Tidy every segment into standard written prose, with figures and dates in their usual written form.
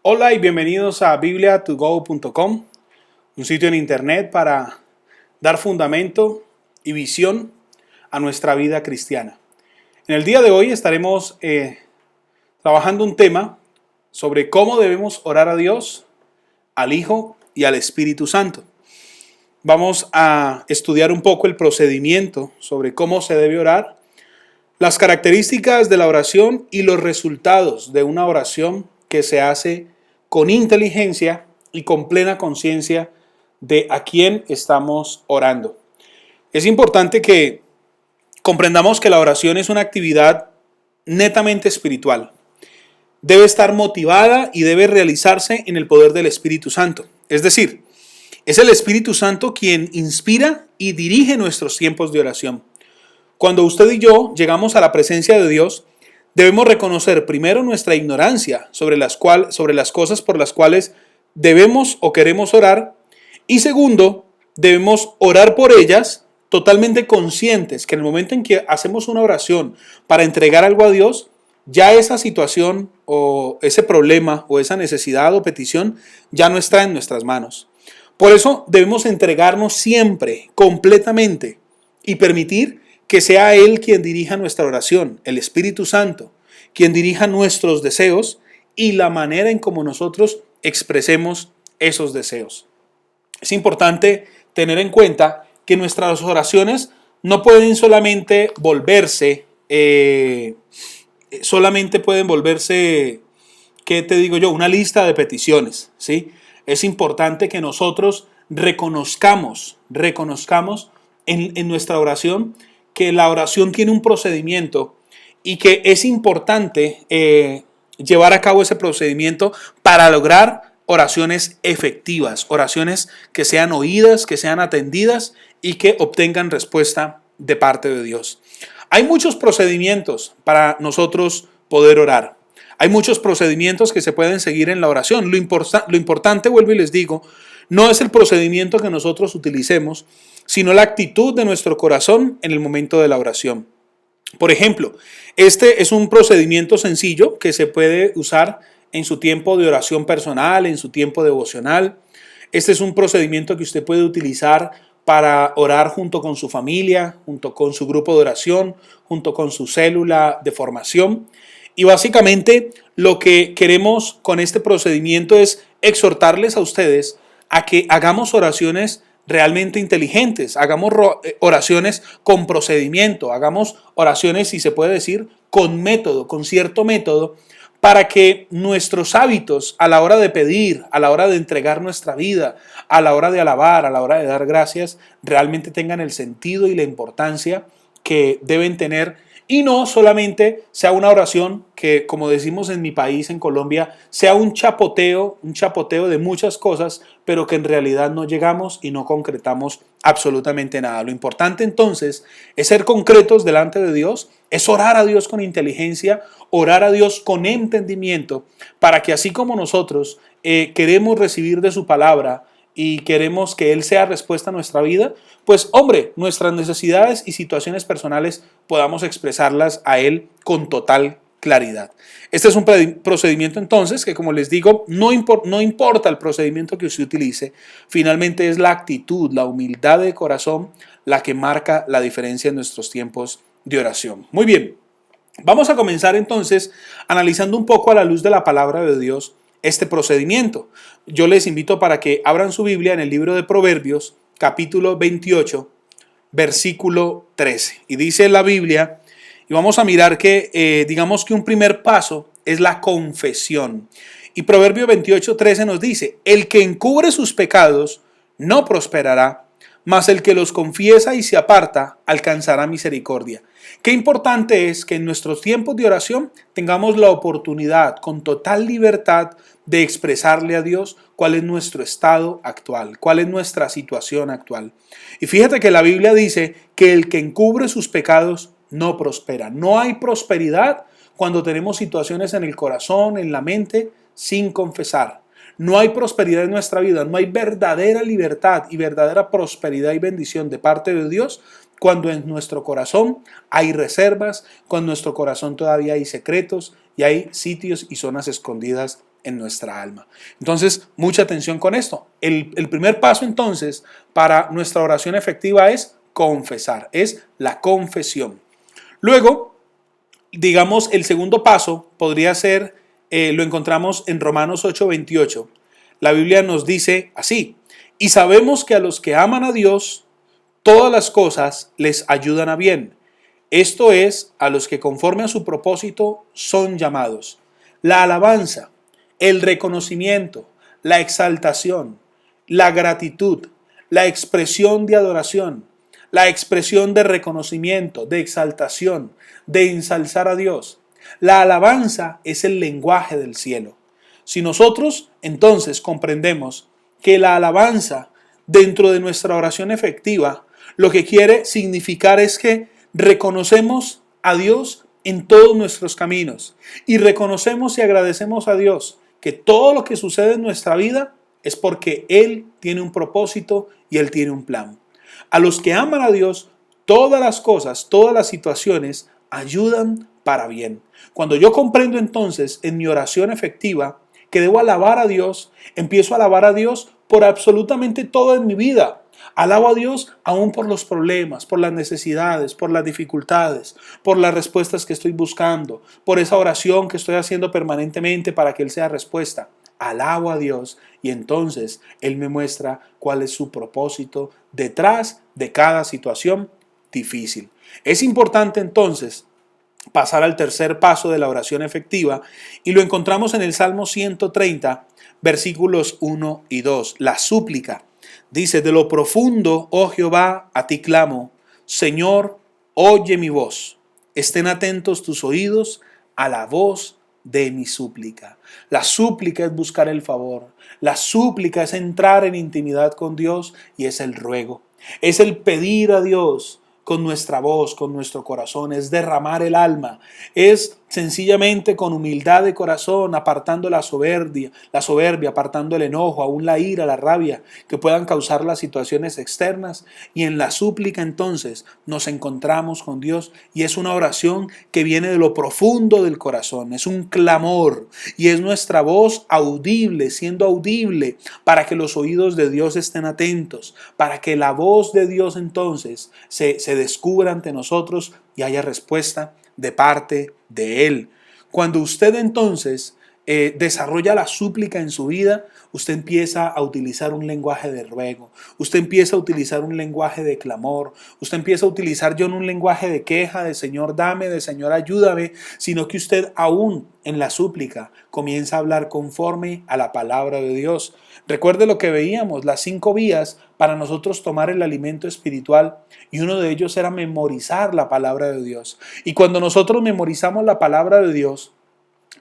Hola y bienvenidos a bibliatogo.com, un sitio en internet para dar fundamento y visión a nuestra vida cristiana. En el día de hoy estaremos trabajando un tema sobre cómo debemos orar a Dios, al Hijo y al Espíritu Santo. Vamos a estudiar un poco el procedimiento sobre cómo se debe orar, las características de la oración y los resultados de una oración que se hace con inteligencia y con plena conciencia de a quién estamos orando. Es importante que comprendamos que la oración es una actividad netamente espiritual. Debe estar motivada y debe realizarse en el poder del Espíritu Santo. Es decir, es el Espíritu Santo quien inspira y dirige nuestros tiempos de oración. Cuando usted y yo llegamos a la presencia de Dios, debemos reconocer primero nuestra ignorancia sobre las cosas por las cuales debemos o queremos orar, y segundo, debemos orar por ellas totalmente conscientes que en el momento en que hacemos una oración para entregar algo a Dios, ya esa situación o ese problema o esa necesidad o petición ya no está en nuestras manos. Por eso debemos entregarnos siempre, completamente, y permitir que sea Él quien dirija nuestra oración, el Espíritu Santo, quien dirija nuestros deseos y la manera en cómo nosotros expresemos esos deseos. Es importante tener en cuenta que nuestras oraciones no pueden solamente volverse, ¿qué te digo yo? Una lista de peticiones, ¿sí? Es importante que nosotros reconozcamos en nuestra oración que la oración tiene un procedimiento y que es importante llevar a cabo ese procedimiento para lograr oraciones efectivas, oraciones que sean oídas, que sean atendidas y que obtengan respuesta de parte de Dios. Hay muchos procedimientos para nosotros poder orar. Hay muchos procedimientos que se pueden seguir en la oración. Lo importante, vuelvo y les digo, no es el procedimiento que nosotros utilicemos, sino la actitud de nuestro corazón en el momento de la oración. Por ejemplo, este es un procedimiento sencillo que se puede usar en su tiempo de oración personal, en su tiempo devocional. Este es un procedimiento que usted puede utilizar para orar junto con su familia, junto con su grupo de oración, junto con su célula de formación. Y básicamente lo que queremos con este procedimiento es exhortarles a ustedes a que hagamos oraciones realmente inteligentes, hagamos oraciones con procedimiento, hagamos oraciones, si se puede decir, con método, con cierto método, para que nuestros hábitos a la hora de pedir, a la hora de entregar nuestra vida, a la hora de alabar, a la hora de dar gracias, realmente tengan el sentido y la importancia que deben tener, y no solamente sea una oración que, como decimos en mi país, en Colombia, sea un chapoteo de muchas cosas, pero que en realidad no llegamos y no concretamos absolutamente nada. Lo importante entonces es ser concretos delante de Dios, es orar a Dios con inteligencia, orar a Dios con entendimiento, para que así como nosotros queremos recibir de su palabra y queremos que Él sea respuesta a nuestra vida, pues hombre, nuestras necesidades y situaciones personales podamos expresarlas a Él con total claridad. Este es un procedimiento entonces que, como les digo, no importa el procedimiento que usted utilice, finalmente es la actitud, la humildad de corazón la que marca la diferencia en nuestros tiempos de oración. Muy bien, vamos a comenzar entonces analizando un poco a la luz de la palabra de Dios este procedimiento. Yo les invito para que abran su Biblia en el libro de Proverbios, capítulo 28, versículo 13. Y dice la Biblia, y vamos a mirar que digamos que un primer paso es la confesión. Y Proverbio 28, 13 nos dice, el que encubre sus pecados no prosperará, mas el que los confiesa y se aparta alcanzará misericordia. Qué importante es que en nuestros tiempos de oración tengamos la oportunidad con total libertad de expresarle a Dios cuál es nuestro estado actual, cuál es nuestra situación actual. Y fíjate que la Biblia dice que el que encubre sus pecados no prospera. No hay prosperidad cuando tenemos situaciones en el corazón, en la mente, sin confesar. No hay prosperidad en nuestra vida, no hay verdadera libertad y verdadera prosperidad y bendición de parte de Dios cuando en nuestro corazón hay reservas, cuando en nuestro corazón todavía hay secretos y hay sitios y zonas escondidas en nuestra alma. Entonces, mucha atención con esto. El primer paso entonces para nuestra oración efectiva es confesar, es la confesión. Luego, digamos, el segundo paso podría ser, lo encontramos en Romanos 8:28. La Biblia nos dice así: y sabemos que a los que aman a Dios, todas las cosas les ayudan a bien. Esto es, a los que conforme a su propósito son llamados. La alabanza, el reconocimiento, la exaltación, la gratitud, la expresión de adoración, la expresión de reconocimiento, de exaltación, de ensalzar a Dios. La alabanza es el lenguaje del cielo. Si nosotros entonces comprendemos que la alabanza dentro de nuestra oración efectiva lo que quiere significar es que reconocemos a Dios en todos nuestros caminos y reconocemos y agradecemos a Dios que todo lo que sucede en nuestra vida es porque Él tiene un propósito y Él tiene un plan. A los que aman a Dios, todas las cosas, todas las situaciones ayudan para bien. Cuando yo comprendo entonces en mi oración efectiva que debo alabar a Dios, empiezo a alabar a Dios por absolutamente todo en mi vida. Alabo a Dios aún por los problemas, por las necesidades, por las dificultades, por las respuestas que estoy buscando, por esa oración que estoy haciendo permanentemente para que Él sea respuesta. Alabo a Dios y entonces Él me muestra cuál es su propósito detrás de cada situación difícil. Es importante entonces pasar al tercer paso de la oración efectiva y lo encontramos en el Salmo 130, versículos 1 y 2, la súplica. Dice: de lo profundo, oh Jehová, a ti clamo. Señor, oye mi voz. Estén atentos tus oídos a la voz de mi súplica. La súplica es buscar el favor. La súplica es entrar en intimidad con Dios y es el ruego. Es el pedir a Dios con nuestra voz, con nuestro corazón, es derramar el alma, es sencillamente con humildad de corazón, apartando la soberbia, apartando el enojo, aún la ira, la rabia que puedan causar las situaciones externas, y en la súplica entonces nos encontramos con Dios y es una oración que viene de lo profundo del corazón, es un clamor y es nuestra voz audible, siendo audible para que los oídos de Dios estén atentos, para que la voz de Dios entonces se descubra ante nosotros y haya respuesta de parte de Él. Cuando usted entonces desarrolla la súplica en su vida, usted empieza a utilizar un lenguaje de ruego, usted empieza a utilizar un lenguaje de clamor, usted empieza a utilizar yo no un lenguaje de queja, de Señor dame, de Señor ayúdame, sino que usted aún en la súplica comienza a hablar conforme a la palabra de Dios. Recuerde lo que veíamos, las 5 vías para nosotros tomar el alimento espiritual, y uno de ellos era memorizar la palabra de Dios. Y cuando nosotros memorizamos la palabra de Dios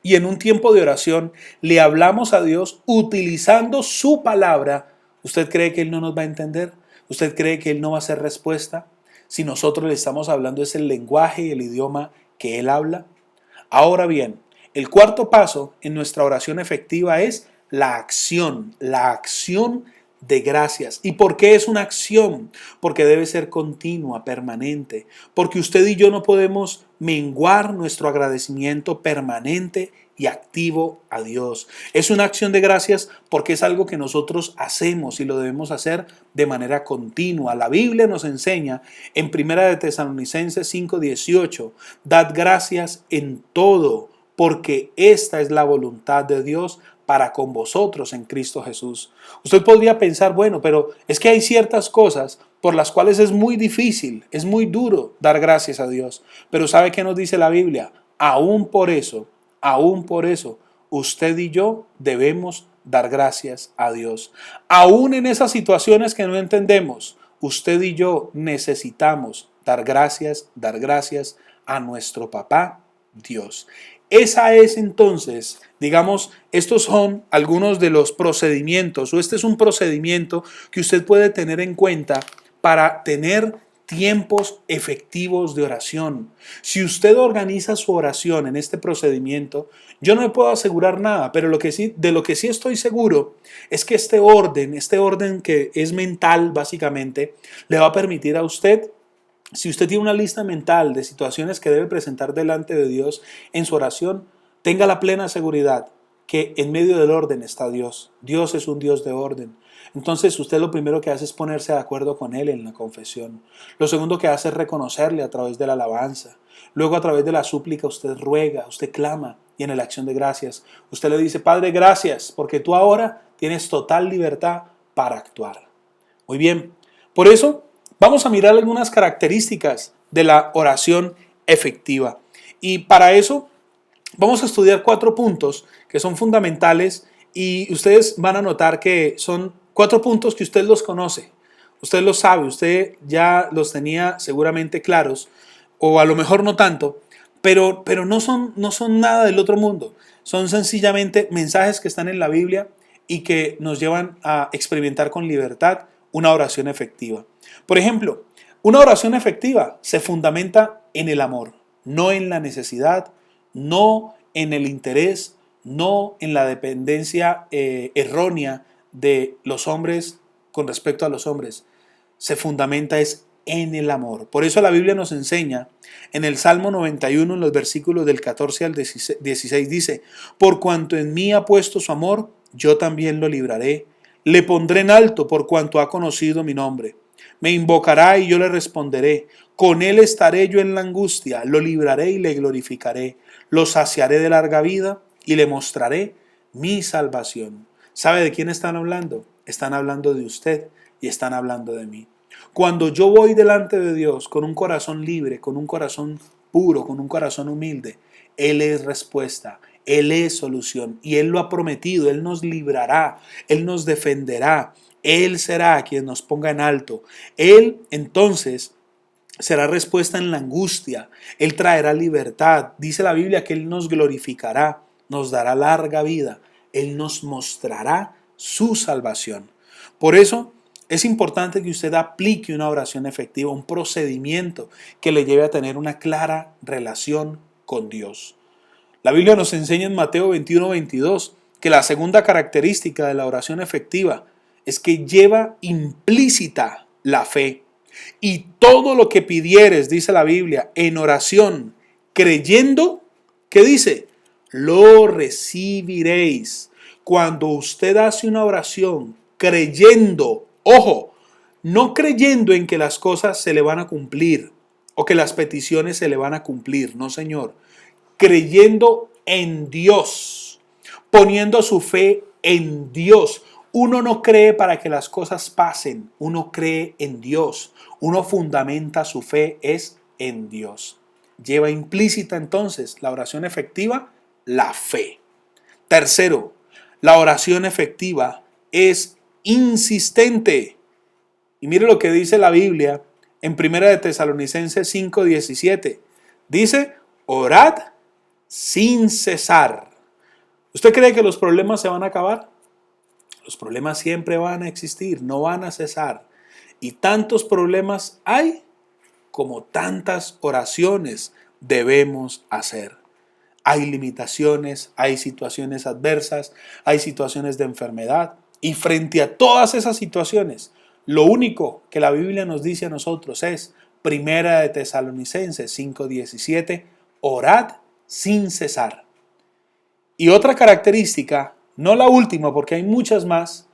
y en un tiempo de oración le hablamos a Dios utilizando su palabra, ¿usted cree que Él no nos va a entender? ¿Usted cree que Él no va a hacer respuesta? Si nosotros le estamos hablando es el lenguaje y el idioma que Él habla. Ahora bien, el cuarto paso en nuestra oración efectiva es la acción de gracias. ¿Y por qué es una acción? Porque debe ser continua, permanente. Porque usted y yo no podemos menguar nuestro agradecimiento permanente y activo a Dios. Es una acción de gracias porque es algo que nosotros hacemos y lo debemos hacer de manera continua. La Biblia nos enseña en 1 de Tesalonicenses 5:18, dad gracias en todo, porque esta es la voluntad de Dios para con vosotros en Cristo Jesús. Usted podría pensar, bueno, pero es que hay ciertas cosas por las cuales es muy difícil, es muy duro dar gracias a Dios. Pero ¿sabe qué nos dice la Biblia? Aún por eso, usted y yo debemos dar gracias a Dios. Aún en esas situaciones que no entendemos, usted y yo necesitamos dar gracias a nuestro Papá Dios. Esa es entonces, digamos, estos son algunos de los procedimientos, o este es un procedimiento que usted puede tener en cuenta para tener tiempos efectivos de oración. Si usted organiza su oración en este procedimiento, yo no le puedo asegurar nada, pero de lo que sí estoy seguro es que este orden que es mental básicamente, le va a permitir a usted, si usted tiene una lista mental de situaciones que debe presentar delante de Dios en su oración, tenga la plena seguridad que en medio del orden está Dios. Dios es un Dios de orden. Entonces usted lo primero que hace es ponerse de acuerdo con Él en la confesión. Lo segundo que hace es reconocerle a través de la alabanza. Luego a través de la súplica usted ruega, usted clama y en la acción de gracias usted le dice: Padre, gracias porque tú ahora tienes total libertad para actuar. Muy bien, por eso vamos a mirar algunas características de la oración efectiva. Y para eso vamos a estudiar 4 puntos que son fundamentales y ustedes van a notar que son 4 puntos que usted los conoce, usted los sabe, usted ya los tenía seguramente claros o a lo mejor no tanto, pero no son nada del otro mundo, son sencillamente mensajes que están en la Biblia y que nos llevan a experimentar con libertad una oración efectiva. Por ejemplo, una oración efectiva se fundamenta en el amor, no en la necesidad, no en el interés, no en la dependencia errónea de los hombres con respecto a los hombres. Se fundamenta es en el amor. Por eso la Biblia nos enseña en el Salmo 91, en los versículos del 14 al 16, dice: por cuanto en mí ha puesto su amor, yo también lo libraré. Le pondré en alto por cuanto ha conocido mi nombre. Me invocará y yo le responderé. Con él estaré yo en la angustia, lo libraré y le glorificaré. Lo saciaré de larga vida y le mostraré mi salvación. ¿Sabe de quién están hablando? Están hablando de usted y están hablando de mí. Cuando yo voy delante de Dios con un corazón libre, con un corazón puro, con un corazón humilde, Él es respuesta, Él es solución y Él lo ha prometido. Él nos librará, Él nos defenderá, Él será quien nos ponga en alto. Él entonces será respuesta en la angustia, Él traerá libertad. Dice la Biblia que Él nos glorificará, nos dará larga vida, Él nos mostrará su salvación. Por eso es importante que usted aplique una oración efectiva, un procedimiento que le lleve a tener una clara relación con Dios. La Biblia nos enseña en Mateo 21-22 que la segunda característica de la oración efectiva es que lleva implícita la fe. Y todo lo que pidieres, dice la Biblia, en oración, creyendo, ¿qué dice? Lo recibiréis. Cuando usted hace una oración creyendo, ojo, no creyendo en que las cosas se le van a cumplir o que las peticiones se le van a cumplir, no, señor. Creyendo en Dios, poniendo su fe en Dios. Uno no cree para que las cosas pasen, uno cree en Dios. Uno fundamenta su fe es en Dios. Lleva implícita entonces la oración efectiva, la fe. Tercero, la oración efectiva es insistente. Y mire lo que dice la Biblia en 1 de Tesalonicenses 5:17. Dice: orad sin cesar. ¿Usted cree que los problemas se van a acabar? Los problemas siempre van a existir, no van a cesar. Y tantos problemas hay como tantas oraciones debemos hacer. Hay limitaciones, hay situaciones adversas, hay situaciones de enfermedad. Y frente a todas esas situaciones, lo único que la Biblia nos dice a nosotros es, 1 de Tesalonicenses 5:17, orad sin cesar. Y otra característica, no la última porque hay muchas más,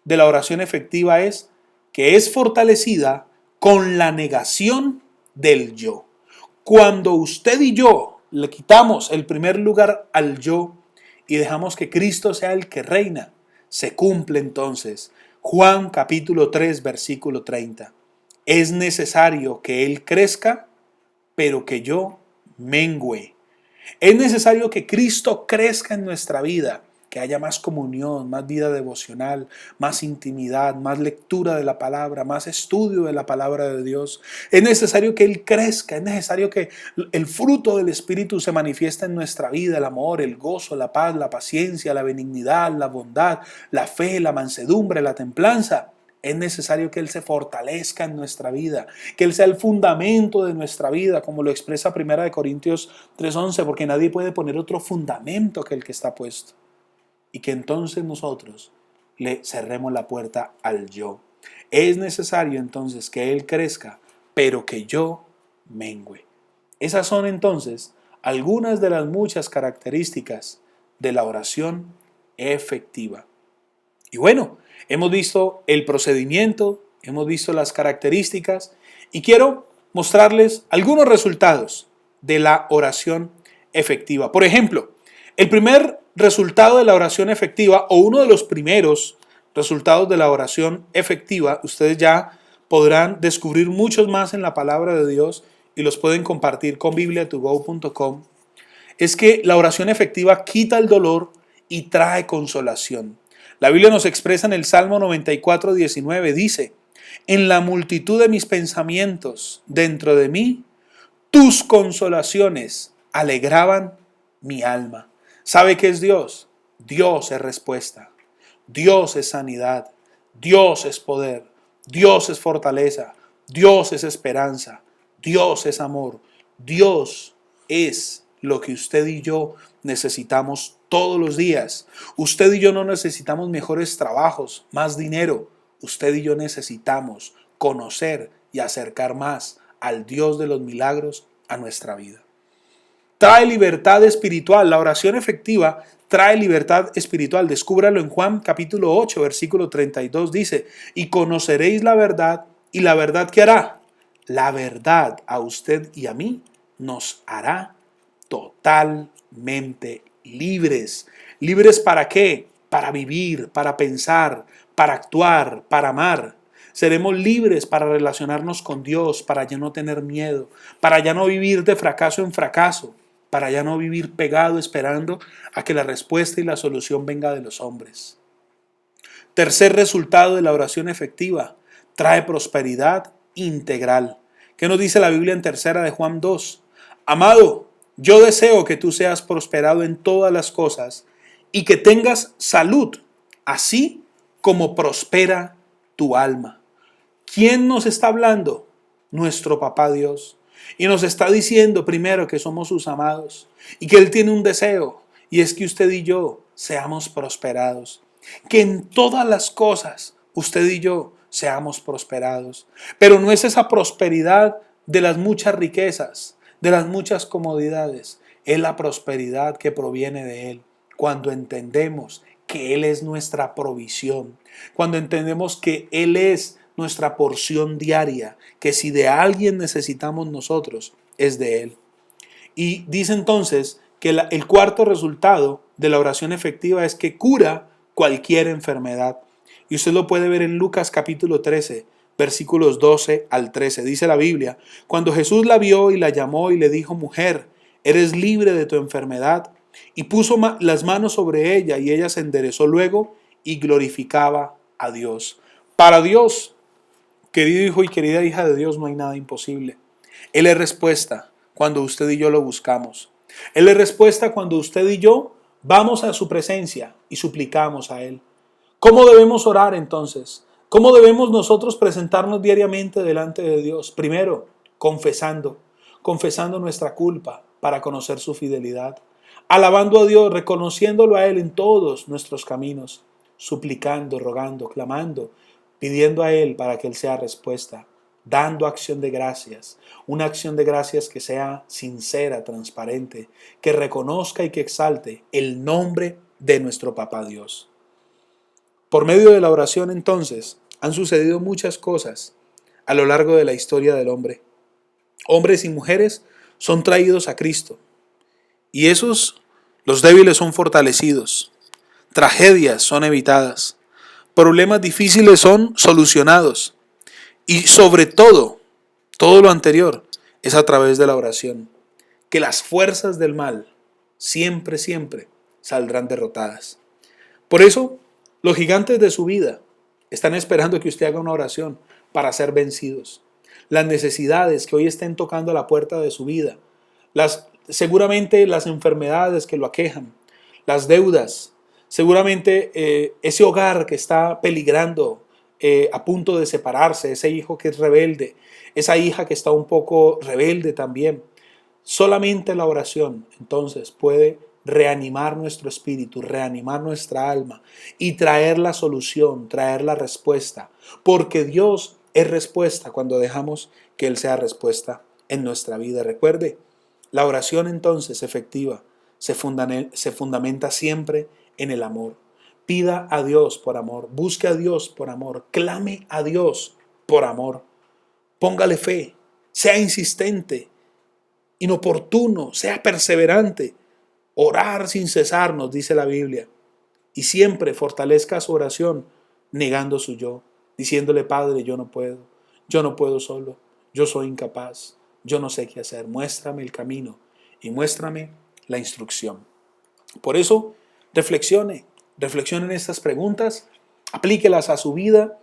de la oración efectiva es que es fortalecida con la negación del yo. Cuando usted y yo le quitamos el primer lugar al yo y dejamos que Cristo sea el que reina, se cumple entonces Juan capítulo 3 versículo 30. Es necesario que Él crezca, pero que yo mengüe. Es necesario que Cristo crezca en nuestra vida, que haya más comunión, más vida devocional, más intimidad, más lectura de la palabra, más estudio de la palabra de Dios. Es necesario que Él crezca, es necesario que el fruto del Espíritu se manifieste en nuestra vida: el amor, el gozo, la paz, la paciencia, la benignidad, la bondad, la fe, la mansedumbre, la templanza. Es necesario que Él se fortalezca en nuestra vida, que Él sea el fundamento de nuestra vida, como lo expresa 1 Corintios 3:11, porque nadie puede poner otro fundamento que el que está puesto. Y que entonces nosotros le cerremos la puerta al yo. Es necesario entonces que Él crezca, pero que yo mengüe. Esas son entonces algunas de las muchas características de la oración efectiva. Y bueno, hemos visto el procedimiento, hemos visto las características y quiero mostrarles algunos resultados de la oración efectiva. Por ejemplo, el primer resultado de la oración efectiva o uno de los primeros resultados de la oración efectiva, ustedes ya podrán descubrir muchos más en la palabra de Dios y los pueden compartir con bibliatogo.com, es que la oración efectiva quita el dolor y trae consolación. La Biblia nos expresa en el Salmo 94:19, dice: en la multitud de mis pensamientos dentro de mí, tus consolaciones alegraban mi alma. ¿Sabe qué es Dios? Dios es respuesta. Dios es sanidad. Dios es poder. Dios es fortaleza. Dios es esperanza. Dios es amor. Dios es lo que usted y yo necesitamos todos los días. Usted y yo no necesitamos mejores trabajos, más dinero. Usted y yo necesitamos conocer y acercar más al Dios de los milagros a nuestra vida. Trae libertad espiritual. La oración efectiva trae libertad espiritual. Descúbralo en Juan capítulo 8, versículo 32. Dice: y conoceréis la verdad, y la verdad ¿qué hará? La verdad a usted y a mí nos hará totalmente libres. ¿Libres para qué? Para vivir, para pensar, para actuar, para amar. Seremos libres para relacionarnos con Dios, para ya no tener miedo, para ya no vivir de fracaso en fracaso, para ya no vivir pegado esperando a que la respuesta y la solución venga de los hombres. Tercer resultado de la oración efectiva: trae prosperidad integral. ¿Qué nos dice la Biblia en tercera de Juan 2? Amado, yo deseo que tú seas prosperado en todas las cosas y que tengas salud, así como prospera tu alma. ¿Quién nos está hablando? Nuestro Papá Dios. Y nos está diciendo primero que somos sus amados y que Él tiene un deseo, y es que usted y yo seamos prosperados. Que en todas las cosas usted y yo seamos prosperados. Pero no es esa prosperidad de las muchas riquezas, de las muchas comodidades. Es la prosperidad que proviene de Él. Cuando entendemos que Él es nuestra provisión, cuando entendemos que Él es nuestra porción diaria, que si de alguien necesitamos nosotros, es de Él. Y dice entonces que el cuarto resultado de la oración efectiva es que cura cualquier enfermedad. Y usted lo puede ver en Lucas capítulo 13, versículos 12 al 13. Dice la Biblia: cuando Jesús la vio y la llamó y le dijo: mujer, eres libre de tu enfermedad. Y puso las manos sobre ella y ella se enderezó luego y glorificaba a Dios. Para Dios, querido hijo y querida hija de Dios, no hay nada imposible. Él es respuesta cuando usted y yo lo buscamos. Él es respuesta cuando usted y yo vamos a su presencia y suplicamos a Él. ¿Cómo debemos orar entonces? ¿Cómo debemos nosotros presentarnos diariamente delante de Dios? Primero, confesando nuestra culpa para conocer su fidelidad. Alabando a Dios, reconociéndolo a Él en todos nuestros caminos. Suplicando, rogando, clamando, pidiendo a Él para que Él sea respuesta. Dando acción de gracias, una acción de gracias que sea sincera, transparente, que reconozca y que exalte el nombre de nuestro Papá Dios. Por medio de la oración, entonces, han sucedido muchas cosas a lo largo de la historia del hombre. Hombres y mujeres son traídos a Cristo, y los débiles son fortalecidos, tragedias son evitadas, problemas difíciles son solucionados, y sobre todo lo anterior es a través de la oración, que las fuerzas del mal siempre saldrán derrotadas. Por eso, los gigantes de su vida están esperando que usted haga una oración para ser vencidos. Las necesidades que hoy estén tocando a la puerta de su vida, seguramente las enfermedades que lo aquejan, las deudas, seguramente ese hogar que está peligrando, a punto de separarse, ese hijo que es rebelde, esa hija que está un poco rebelde también. Solamente la oración entonces puede reanimar nuestro espíritu, reanimar nuestra alma y traer la solución, traer la respuesta, porque Dios es respuesta cuando dejamos que Él sea respuesta en nuestra vida. Recuerde, la oración entonces efectiva se fundamenta siempre en el amor. Pida a Dios por amor, busque a Dios por amor, clame a Dios por amor. Póngale fe, sea insistente, inoportuno, sea perseverante. Orar sin cesar, nos dice la Biblia. Y siempre fortalezca su oración negando su yo, diciéndole: Padre, yo no puedo solo, yo soy incapaz, yo no sé qué hacer, muéstrame el camino y muéstrame la instrucción. Por eso, reflexione en estas preguntas, aplíquelas a su vida,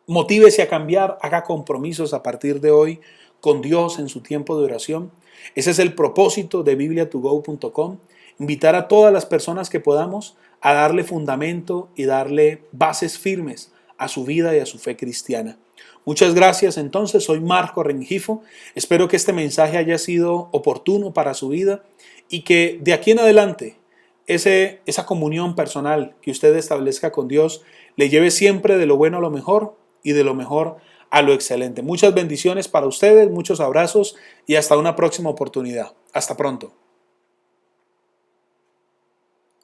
motívese a cambiar, haga compromisos a partir de hoy con Dios en su tiempo de oración. Ese es el propósito de bibliatogo.com, invitar a todas las personas que podamos a darle fundamento y darle bases firmes a su vida y a su fe cristiana. Muchas gracias. Entonces, soy Marco Rengifo. Espero que este mensaje haya sido oportuno para su vida y que de aquí en adelante esa comunión personal que usted establezca con Dios le lleve siempre de lo bueno a lo mejor y de lo mejor a lo excelente. Muchas bendiciones para ustedes, muchos abrazos y hasta una próxima oportunidad. Hasta pronto.